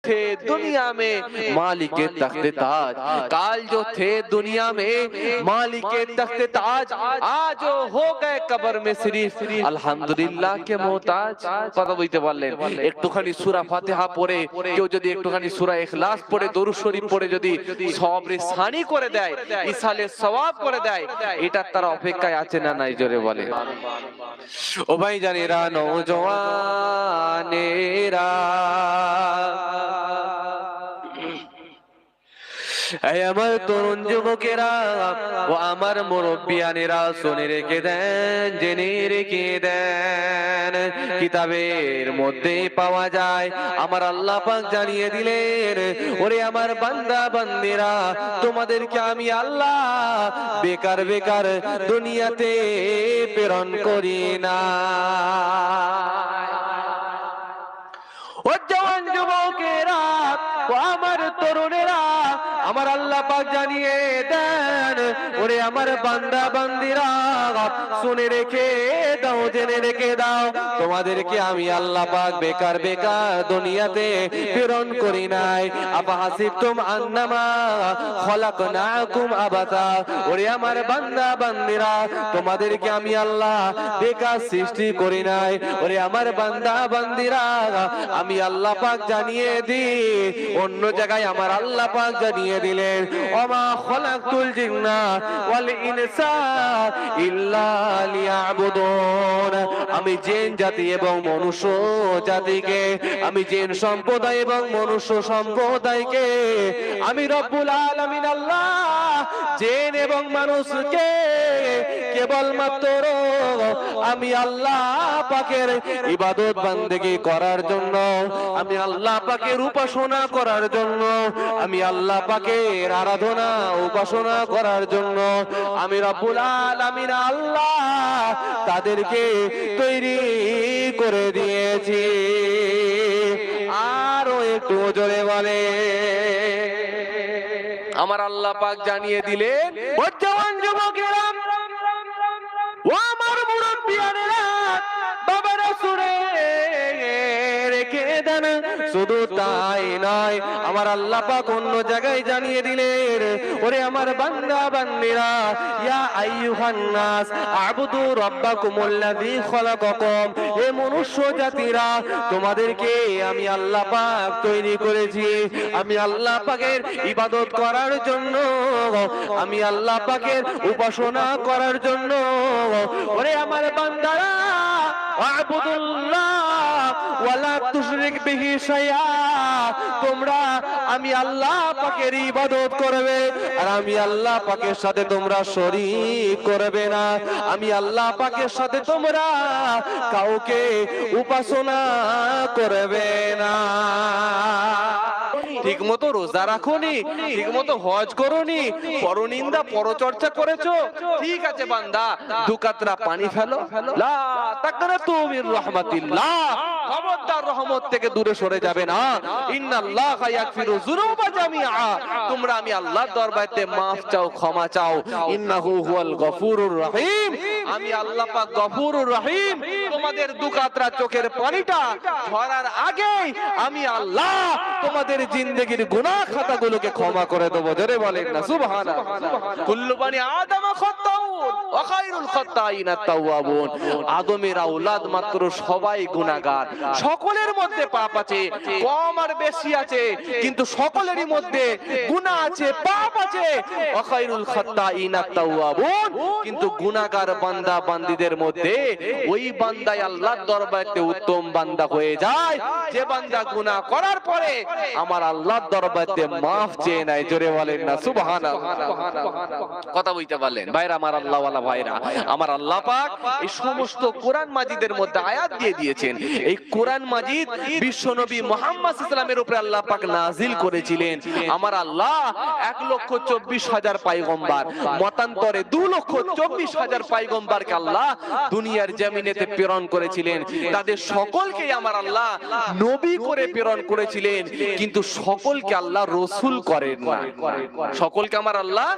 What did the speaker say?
थे दुनिया में मालिक तख्ते ताज, काल जो थे दुनिया में मालिक तख्ते ताज, आज हो गए कब्र में सिर्फ আলহামদুলিল্লাহ কে মোহতাজ। কথা বলতে পারলেন? একটুখানি সূরা ফাতিহা পড়ে কেউ যদি একটুখানি সূরা ইখলাস পড়ে দরুদ শরীফ পড়ে যদি সওয়াবে সানি করে দেয়, ইসালে সওয়াব করে দেয়, এটা তার অপেক্ষায় আছে না নাই? জোরে বলে। ও ভাই জানেরা, নওজওয়ানেরা, আমার তরুণ যুবকেরা ও আমার মুরব্বিয়ানেরা, শুনে রেখে দেন, জেনে রেখে দেন, কিতাবের মধ্যে পাওয়া যায়, আমার আল্লাহ পাক জানিয়ে দিলেন, ওরে আমার বান্দা বান্দিরা, তোমাদেরকে আমি আল্লাহ বেকার বেকার দুনিয়াতে প্রেরণ করি না। ও জওয়ান যুবকেরা ও আমার তরুণেরা, আমার আল্লাহ পাক জানিয়ে দেন, ওরে আমার বান্দা বান্দিরা, শুনে রেখে দাও, জেনে রেখে দাও, তোমাদেরকে আমি আল্লাহ পাক বেকার বেকার দুনিয়াতে প্রেরণ করি নাই। আফা হাসিবতুম আন্নামা খলাকনাকুম আবাসা, ওরে আমার বান্দা বান্দিরা, তোমাদেরকে আমি আল্লাহ বেকার সৃষ্টি করি নাই। ওরে আমার বান্দা বান্দিরা, আমি আল্লাহ পাক জানিয়ে দিই, অন্য জায়গায় আমার আল্লাহ পাক জানিয়ে দিলেন, ওমা খলাকতুল জিন্না ওয়াল ইনসা ইল্লা লিয়াবুদুন, আমি জিন জাতি এবং মনুষ্য জাতিকে, আমি জিন সম্প্রদায় এবং মনুষ্য সম্প্রদায়কে, আমি রব্বুল আলামিন আল্লাহ জিন এবং মানুষকে কেবলমাত্র আমি আল্লাহ পাকের ইবাদত বান্দেগি করার জন্য, আমি আল্লাহ পাকের উপাসনা করার জন্য, আমি আল্লাহ পাকের আরাধনা উপাসনা করার জন্য আমি রব্বুল আলামিন আল্লাহ তাদেরকে তৈরি করে দিয়েছি। আরো একটু জোরে বলে, আমার আল্লাহ পাক জানিয়ে দিলেন, ও জওয়ান যুবকেরা, ও আমার মুরব্বিয়ানেরা, বাবারা, শুনে রেখে দেন। শুধু তাই নয়, আমার আল্লাহ পাক অন্য জায়গায় জানিয়ে দিলেন, ওরে আমার বান্দা বান্দিরা, ইয়া আইয়ুহান নাস আবুদু রাব্বাকুমুল্লাযী খলাকাকুম, হে মনুষ্য জাতিরা, তোমাদেরকে আমি আল্লাহ পাক তৈরি করেছি, আমি আল্লাহ পাকের ইবাদত করার জন্য, আমি আল্লাহ পাকের উপাসনা করার জন্য। ওরে আমার বান্দারা, আবুদুল্লাহ ওয়ালা তুশরিক বিহি শাইআ, তোমরা আমি আল্লাহ পাকের ইবাদত করবে, আর আমি আল্লাহ পাকের সাথে তোমরা শরীক করবে না, আমি আল্লাহ পাকের সাথে তোমরা কাউকে উপাসনা করবে না। ঠিক মতো রোজা রাখোনি, ঠিক মতো হজ করোনি, পরনিন্দা পরচর্চা করেছো, ঠিক আছে বান্দা, দু কাতরা পানি ফেলো, লা তাকনাতু মির রাহমাতিল্লাহ, খবরদার রহমত থেকে দূরে সরে যাবে না। ইন্নাল্লাহা ইয়াগফিরু যুনুবা জামিআ, তোমরা আমি আল্লাহর দরবারে maaf চাও, ক্ষমা চাও। ইন্নাহু হুয়াল গফুরুর রহিম, আমি আল্লাহ পাক গফুরুর রহিম, তোমাদের দু কাতরা চোখের পানিটা ঝরার আগে আমি আল্লাহ তোমাদের জিন্দেগির গুনাহ খাতাগুলোকে ক্ষমা করে দেব। জোরে বলেন না সুবহানাল্লাহ। কুল্লু বানি আদম খাত্তাউন ওয়া খায়রুল খাত্তাইন আত-তাওয়াবুন, আদমের আওলাদ মাত্র সবাই গুনাহগার, সকলের মধ্যে পাপ আছে, কম আর বেশি আছে, কিন্তু সকলেরই মধ্যে গুনাহ আছে, পাপ আছে। ওয়া খায়রুল খাত্তাইন আত-তাওয়াবুন, কিন্তু গুনাহগার বান্দা বান্দীদের মধ্যে ওই বান্দাই আল্লাহর দরবারে উত্তম বান্দা হয়ে যায় যে বান্দা গুনাহ করার পরে আমার আল্লাহর দরবারে maaf চেয়ে নেয়। জোরে বলেন না সুবহানাল্লাহ। কথা বলতে পারলেন ভাইরা, আমার আল্লাহ ওয়ালা ভাইরা, আমার আল্লাহ পাক এই সমস্ত কোরআন মাজিদের মধ্যে আয়াত দিয়ে দিয়েছেন। এই কোরআন মাজিদ বিশ্বনবী মুহাম্মদ সাল্লাল্লাহু আলাইহি ওয়াসাল্লামের উপরে আল্লাহ পাক নাজিল করেছিলেন। আমার আল্লাহ 1,24,000 পয়গম্বর, মতান্তরে 2,24,000 পয়গম্বরকে আল্লাহ দুনিয়ার জমিনেতে প্রেরণ করেছিলেন। তাদের সকলকে আমার আল্লাহ নবী করে প্রেরণ করেছিলেন, কিন্তু সকলকে আল্লাহ রাসূল করেন না। সকলকে আমার আল্লাহ